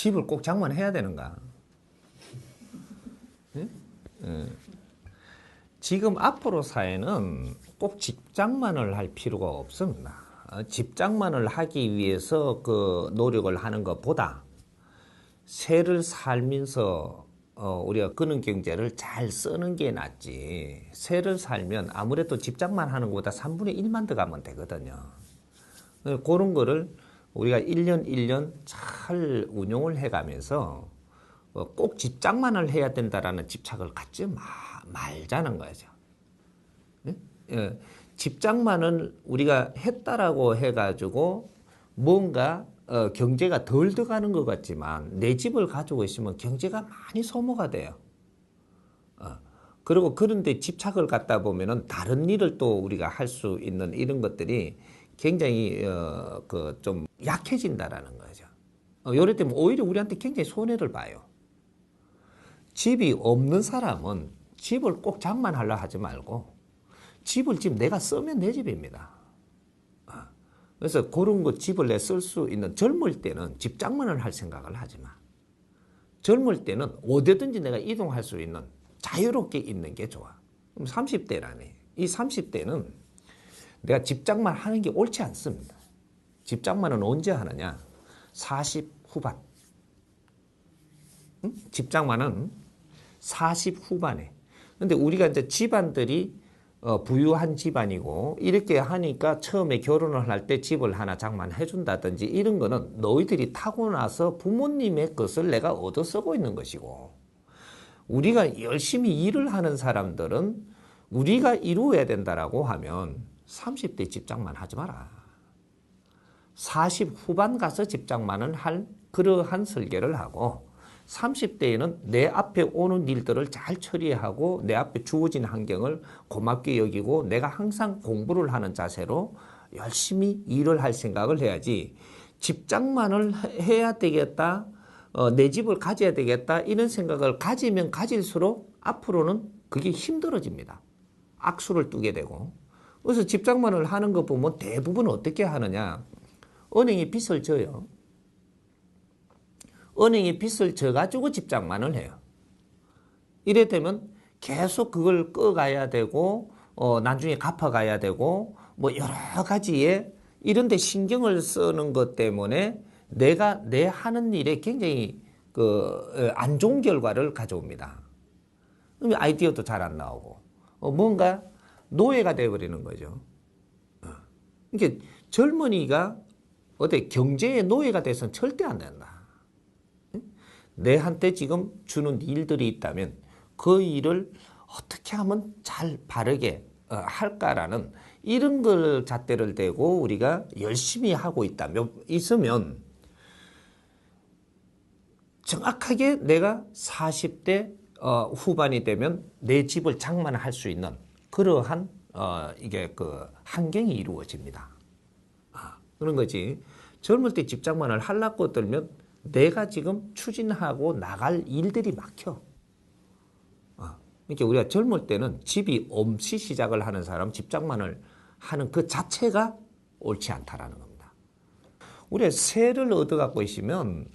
집을 꼭 장만해야 되는가? 예? 지금 앞으로 사회는 꼭 집 장만을 할 필요가 없습니다. 집 장만을 하기 위해서 그 노력을 하는 것보다 새를 살면서 우리가 그는 경제를 잘 쓰는 게 낫지. 새를 살면 아무래도 집 장만하는 것보다 3분의 1만 더 가면 되거든요. 그런 거를 우리가 1년 1년 잘 운용을 해가면서 꼭 집 장만을 해야 된다라는 집착을 갖지 말자는 거죠. 예? 집 장만을 우리가 했다라고 해가지고 뭔가 경제가 덜 들어가는 것 같지만 내 집을 가지고 있으면 경제가 많이 소모가 돼요. 그리고 그런데 집착을 갖다 보면은 다른 일을 또 우리가 할 수 있는 이런 것들이 굉장히 그 좀 약해진다라는 거죠. 요럴 때면 오히려 우리한테 굉장히 손해를 봐요. 집이 없는 사람은 집을 꼭 장만하려 하지 말고 집을 지금 내가 쓰면 내 집입니다. 그래서 그런 거 집을 내 쓸 수 있는 젊을 때는 집 장만을 할 생각을 하지 마. 젊을 때는 어디든지 내가 이동할 수 있는 자유롭게 있는 게 좋아. 그럼 30대라네. 이 30대는 내가 집 장만 하는 게 옳지 않습니다. 집 장만은 언제 하느냐? 40 후반. 응? 집 장만은 40 후반에. 근데 우리가 이제 집안들이 부유한 집안이고 이렇게 하니까 처음에 결혼을 할 때 집을 하나 장만해 준다든지 이런 거는 너희들이 타고나서 부모님의 것을 내가 얻어 쓰고 있는 것이고 우리가 열심히 일을 하는 사람들은 우리가 이루어야 된다라고 하면 30대 집 장만 하지 마라. 40 후반 가서 집 장만을 할 그러한 설계를 하고 30대에는 내 앞에 오는 일들을 잘 처리하고 내 앞에 주어진 환경을 고맙게 여기고 내가 항상 공부를 하는 자세로 열심히 일을 할 생각을 해야지 집 장만을 해야 되겠다, 내 집을 가져야 되겠다 이런 생각을 가지면 가질수록 앞으로는 그게 힘들어집니다. 악수를 두게 되고. 그래서 집 장만을 하는 거 보면 대부분 어떻게 하느냐. 은행에 빚을 져요. 은행에 빚을 져가지고 집 장만을 해요. 이래 되면 계속 그걸 꺼가야 되고, 나중에 갚아가야 되고, 뭐 여러 가지의 이런 데 신경을 쓰는 것 때문에 내가 내 하는 일에 굉장히 안 좋은 결과를 가져옵니다. 그럼 아이디어도 잘 안 나오고, 뭔가 노예가 되어버리는 거죠. 그러니까 젊은이가 어때 경제의 노예가 돼서는 절대 안 된다. 내한테 지금 주는 일들이 있다면 그 일을 어떻게 하면 잘 바르게 할까라는 이런 걸 잣대를 대고 우리가 열심히 하고 있으면 정확하게 내가 40대 후반이 되면 내 집을 장만할 수 있는 그러한 이게 그 환경이 이루어집니다. 그런 거지. 젊을 때 집 장만을 하려고 들면 내가 지금 추진하고 나갈 일들이 막혀. 그러니까 우리가 젊을 때는 집이 없이 시작을 하는 사람, 집 장만을 하는 그 자체가 옳지 않다라는 겁니다. 우리가 새를 얻어갖고 있으면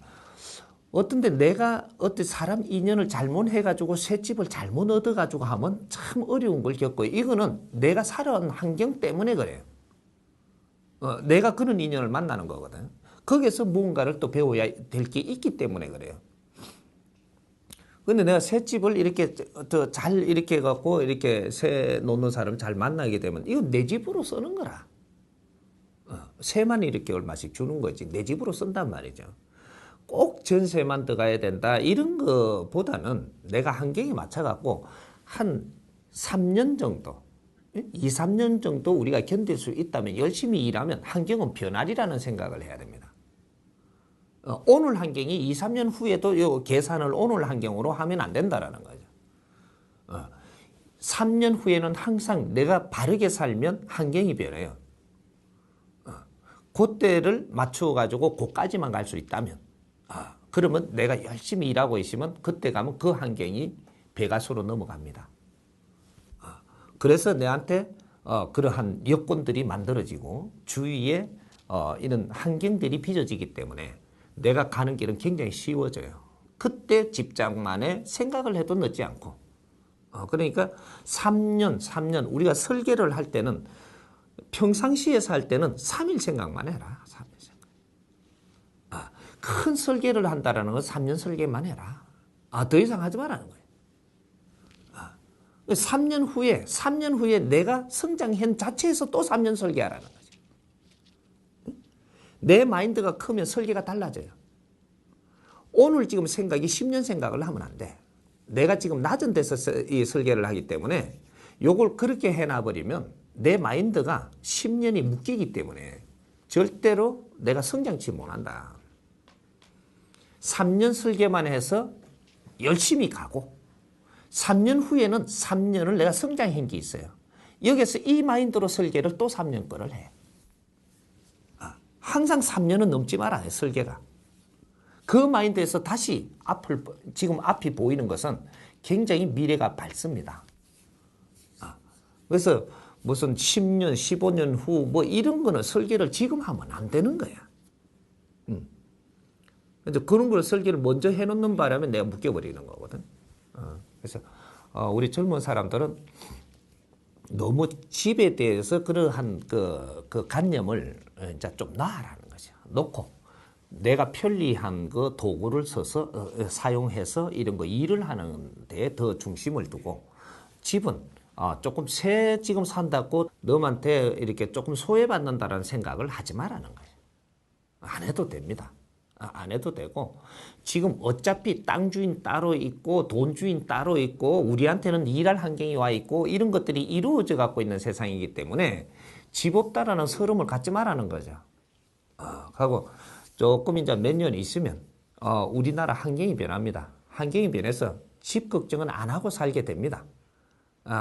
어떤데 내가 어떤 사람 인연을 잘못 해가지고 새 집을 잘못 얻어가지고 하면 참 어려운 걸 겪고 이거는 내가 살아온 환경 때문에 그래요. 내가 그런 인연을 만나는 거거든. 거기서 무언가를 또 배워야 될 게 있기 때문에 그래요. 근데 내가 새집을 이렇게 더 잘 이렇게 해갖고 이렇게 새 놓는 사람 잘 만나게 되면 이건 내 집으로 쓰는 거라. 새만 이렇게 얼마씩 주는 거지. 내 집으로 쓴단 말이죠. 꼭 전세만 들어가야 된다. 이런 거보다는 내가 환경에 맞춰갖고 한 3년 정도, 2, 3년 정도 우리가 견딜 수 있다면 열심히 일하면 환경은 변하리라는 생각을 해야 됩니다. 오늘 환경이 2, 3년 후에도 이 계산을 오늘 환경으로 하면 안 된다라는 거죠. 3년 후에는 항상 내가 바르게 살면 환경이 변해요. 그때를 맞춰가지고 그까지만 갈 수 있다면 그러면 내가 열심히 일하고 있으면 그때 가면 그 환경이 배가수로 넘어갑니다. 그래서 내한테 그러한 여건들이 만들어지고 주위에 이런 환경들이 빚어지기 때문에 내가 가는 길은 굉장히 쉬워져요. 그때 집장만에 생각을 해도 늦지 않고. 그러니까 3년 우리가 설계를 할 때는 평상시에서 할 때는 3일 생각만 해라. 3일 생각. 큰 설계를 한다라는 건 3년 설계만 해라. 더 이상 하지 말라는 거예요. 3년 후에 내가 성장한 자체에서 또 3년 설계하라는 거죠. 내 마인드가 크면 설계가 달라져요. 오늘 지금 생각이 10년 생각을 하면 안 돼. 내가 지금 낮은 데서 이 설계를 하기 때문에 요걸 그렇게 해놔버리면 내 마인드가 10년이 묶이기 때문에 절대로 내가 성장치 못한다. 3년 설계만 해서 열심히 가고 3년 후에는 3년을 내가 성장한 게 있어요. 여기서 이 마인드로 설계를 또 3년 거를 해. 항상 3년은 넘지 말아요, 설계가. 그 마인드에서 다시 지금 앞이 보이는 것은 굉장히 미래가 밝습니다. 그래서 무슨 10년, 15년 후 뭐 이런 거는 설계를 지금 하면 안 되는 거야. 근데 그런 걸 설계를 먼저 해놓는 바람에 내가 묶여버리는 거거든. 그래서 우리 젊은 사람들은 너무 집에 대해서 그러한 그 관념을 이제 좀 놔라는 거죠. 놓고 내가 편리한 그 도구를 써서 사용해서 이런 거 일을 하는 데 더 중심을 두고 집은 조금 새 지금 산다고 너한테 이렇게 조금 소외받는다라는 생각을 하지 말라는 거예요. 안 해도 됩니다. 안 해도 되고 지금 어차피 땅 주인 따로 있고 돈 주인 따로 있고 우리한테는 일할 환경이 와 있고 이런 것들이 이루어져 갖고 있는 세상이기 때문에 집 없다라는 서름을 갖지 말라는 거죠. 하고 조금 이제 몇 년 있으면 우리나라 환경이 변합니다. 환경이 변해서 집 걱정은 안 하고 살게 됩니다.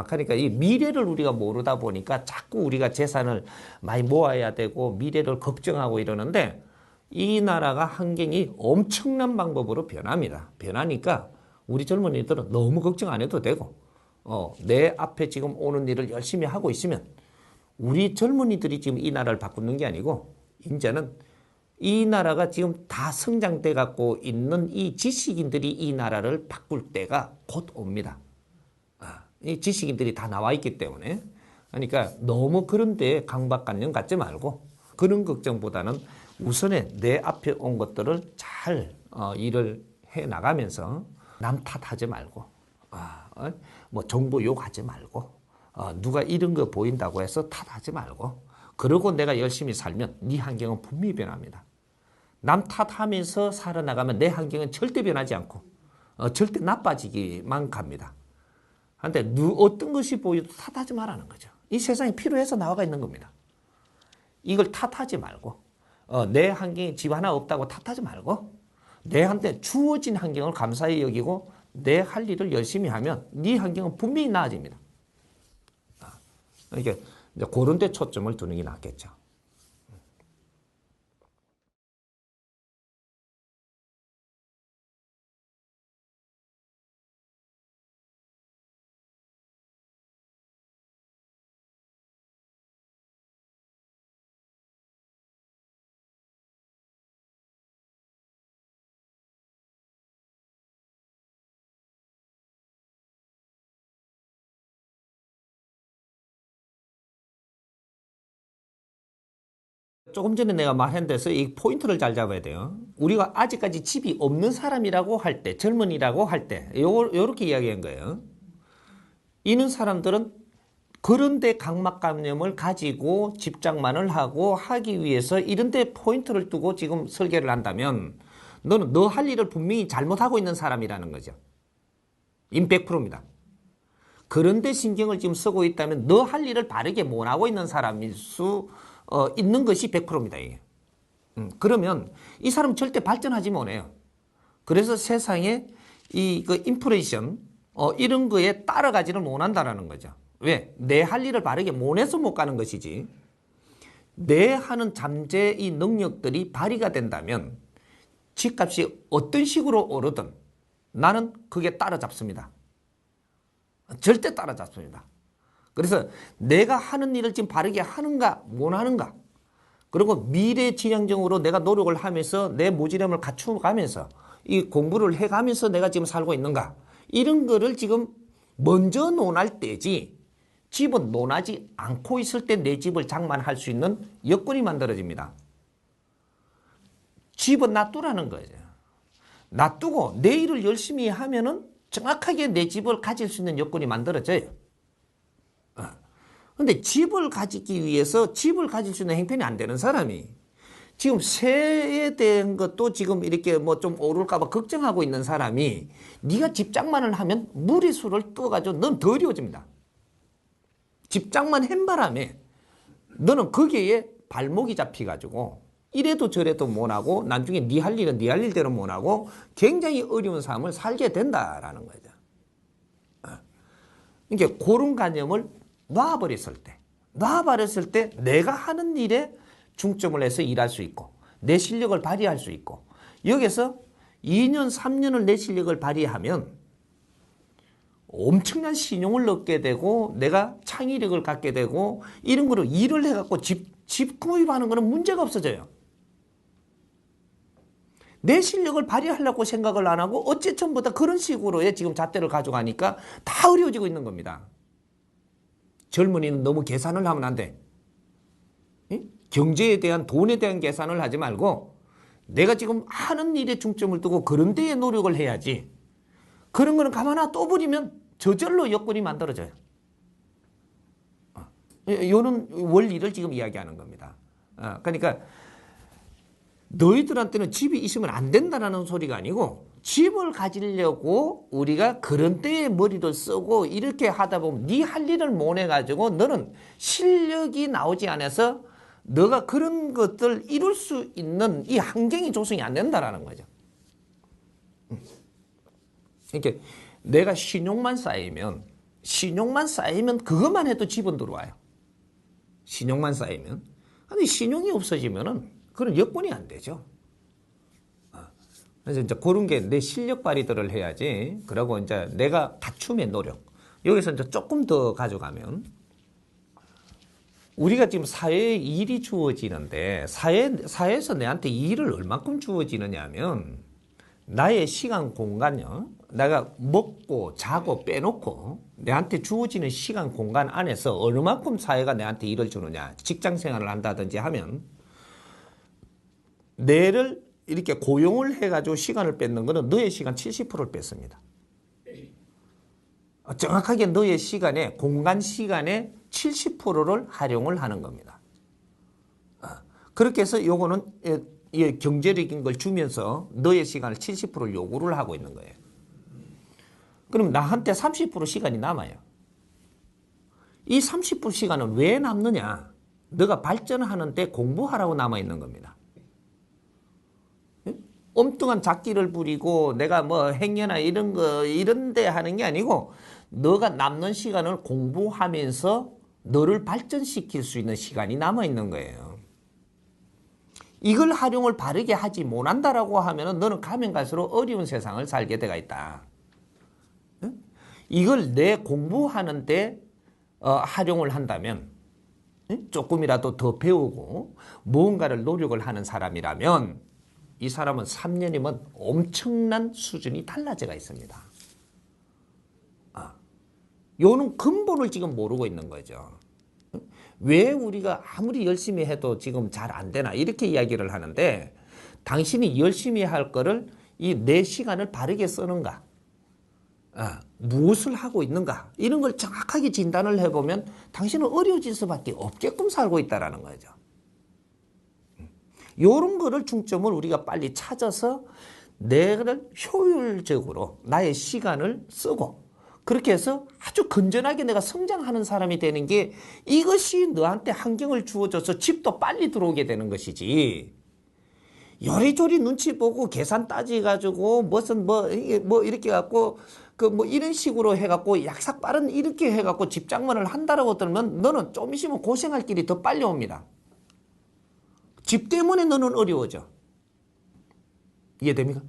그러니까 이 미래를 우리가 모르다 보니까 자꾸 우리가 재산을 많이 모아야 되고 미래를 걱정하고 이러는데 이 나라가 환경이 엄청난 방법으로 변합니다. 변하니까 우리 젊은이들은 너무 걱정 안 해도 되고 내 앞에 지금 오는 일을 열심히 하고 있으면 우리 젊은이들이 지금 이 나라를 바꾸는 게 아니고 이제는 이 나라가 지금 다 성장돼 갖고 있는 이 지식인들이 이 나라를 바꿀 때가 곧 옵니다. 이 지식인들이 다 나와 있기 때문에 그러니까 너무 그런 데에 강박관념 갖지 말고 그런 걱정보다는 우선에 내 앞에 온 것들을 잘 일을 해 나가면서 남 탓하지 말고 뭐 정보 욕하지 말고 누가 이런 거 보인다고 해서 탓하지 말고 그러고 내가 열심히 살면 네 환경은 분명히 변합니다. 남 탓하면서 살아나가면 내 환경은 절대 변하지 않고 절대 나빠지기만 갑니다. 그런데 어떤 것이 보여도 탓하지 말라는 거죠. 이 세상이 필요해서 나와가 있는 겁니다. 이걸 탓하지 말고 내 환경에 집 하나 없다고 탓하지 말고 내한테 주어진 환경을 감사히 여기고 내 할 일을 열심히 하면 네 환경은 분명히 나아집니다. 이게 이제 그런 데 초점을 두는 게 낫겠죠. 조금 전에 내가 말한 데서 이 포인트를 잘 잡아야 돼요. 우리가 아직까지 집이 없는 사람이라고 할 때, 젊은이라고 할 때, 요렇게 이야기한 거예요. 이런 사람들은 그런데 강박관념을 가지고 집장만을 하고 하기 위해서 이런데 포인트를 두고 지금 설계를 한다면 너는 너 할 일을 분명히 잘못하고 있는 사람이라는 거죠. 인 100%입니다. 그런데 신경을 지금 쓰고 있다면 너 할 일을 바르게 못하고 있는 사람일 수 있는 것이 100%입니다. 이게. 그러면 이 사람 절대 발전하지 못해요. 그래서 세상에 그 인플레이션 이런 거에 따라가지를 못한다는 거죠. 왜? 내 할 일을 바르게 못해서 못 가는 것이지. 내 하는 잠재 이 능력들이 발휘가 된다면 집값이 어떤 식으로 오르든 나는 그게 따라잡습니다. 절대 따라잡습니다. 그래서 내가 하는 일을 지금 바르게 하는가 못 하는가 그리고 미래지향적으로 내가 노력을 하면서 내 모질함을 갖추어가면서 이 공부를 해가면서 내가 지금 살고 있는가, 이런 거를 지금 먼저 논할 때지, 집은 논하지 않고 있을 때 내 집을 장만할 수 있는 여건이 만들어집니다. 집은 놔두라는 거죠. 놔두고 내 일을 열심히 하면은 정확하게 내 집을 가질 수 있는 여건이 만들어져요. 근데 집을 가지기 위해서 집을 가질 수 있는 형편이 안 되는 사람이 지금 세에 대한 것도 지금 이렇게 뭐 좀 오를까봐 걱정하고 있는 사람이 네가 집장만을 하면 무리수를 떠가지고 넌 더 어려워집니다. 집장만 한 바람에 너는 거기에 발목이 잡혀가지고 이래도 저래도 못하고 나중에 네 할 일은 네 할 일대로 못하고 굉장히 어려운 삶을 살게 된다라는 거죠. 그러니까 그런 개념을 놔버렸을 때 내가 하는 일에 중점을 해서 일할 수 있고 내 실력을 발휘할 수 있고, 여기서 2년 3년을 내 실력을 발휘하면 엄청난 신용을 얻게 되고 내가 창의력을 갖게 되고 이런 거를 일을 해갖고 집 구입하는 거는 문제가 없어져요. 내 실력을 발휘하려고 생각을 안 하고 어째 전부터 그런 식으로의 지금 잣대를 가져가니까 다 어려워지고 있는 겁니다. 젊은이는 너무 계산을 하면 안 돼. 경제에 대한, 돈에 대한 계산을 하지 말고 내가 지금 하는 일에 중점을 두고 그런 데에 노력을 해야지. 그런 거는 가만히 또 버리면 저절로 여건이 만들어져요. 이런 원리를 지금 이야기하는 겁니다. 그러니까 너희들한테는 집이 있으면 안 된다는 소리가 아니고, 집을 가지려고 우리가 그런 때에 머리를 쓰고 이렇게 하다 보면 네 할 일을 못 해가지고 너는 실력이 나오지 않아서 너가 그런 것들 이룰 수 있는 이 환경이 조성이 안 된다라는 거죠. 이렇게 내가 신용만 쌓이면 그것만 해도 집은 들어와요. 신용만 쌓이면. 근데 신용이 없어지면은 그런 여건이 안 되죠. 그래서 이제 그런 게 내 실력 발휘들을 해야지. 그러고 이제 내가 갖춤의 노력. 여기서 이제 조금 더 가져가면, 우리가 지금 사회에 일이 주어지는데 사회에서 내한테 일을 얼만큼 주어지느냐 하면 나의 시간 공간요. 내가 먹고 자고 빼놓고 내한테 주어지는 시간 공간 안에서 얼마큼 사회가 내한테 일을 주느냐. 직장 생활을 한다든지 하면 내를 이렇게 고용을 해가지고 시간을 뺏는 거는 너의 시간 70%를 뺏습니다. 정확하게 너의 시간에, 공간 시간에 70%를 활용을 하는 겁니다. 그렇게 해서 요거는 경제력인 걸 주면서 너의 시간을 70%를 요구를 하고 있는 거예요. 그럼 나한테 30% 시간이 남아요. 이 30% 시간은 왜 남느냐? 너가 발전하는 데 공부하라고 남아 있는 겁니다. 엉뚱한 잡기를 부리고 내가 뭐 행여나 이런 거 이런 데 하는 게 아니고, 너가 남는 시간을 공부하면서 너를 발전시킬 수 있는 시간이 남아 있는 거예요. 이걸 활용을 바르게 하지 못한다라고 하면은 너는 가면 갈수록 어려운 세상을 살게 되어 있다. 이걸 내 공부하는데 활용을 한다면, 조금이라도 더 배우고 무언가를 노력을 하는 사람이라면 이 사람은 3년이면 엄청난 수준이 달라져가 있습니다. 요는 근본을 지금 모르고 있는 거죠. 왜 우리가 아무리 열심히 해도 지금 잘 안 되나 이렇게 이야기를 하는데, 당신이 열심히 할 거를 이 내 시간을 바르게 쓰는가, 무엇을 하고 있는가, 이런 걸 정확하게 진단을 해보면 당신은 어려워질 수밖에 없게끔 살고 있다는 거죠. 이런 거를 중점을 우리가 빨리 찾아서 내를 효율적으로 나의 시간을 쓰고, 그렇게 해서 아주 건전하게 내가 성장하는 사람이 되는 게, 이것이 너한테 환경을 주어줘서 집도 빨리 들어오게 되는 것이지, 요리조리 눈치 보고 계산 따지가지고 무슨 뭐 이렇게 갖고 뭐 이런 식으로 해갖고 약삭 빠른 이렇게 해갖고 집장만을 한다라고 들으면 너는 좀 있으면 고생할 길이 더 빨리 옵니다. 집 때문에 너는 어려워져. 이해됩니까?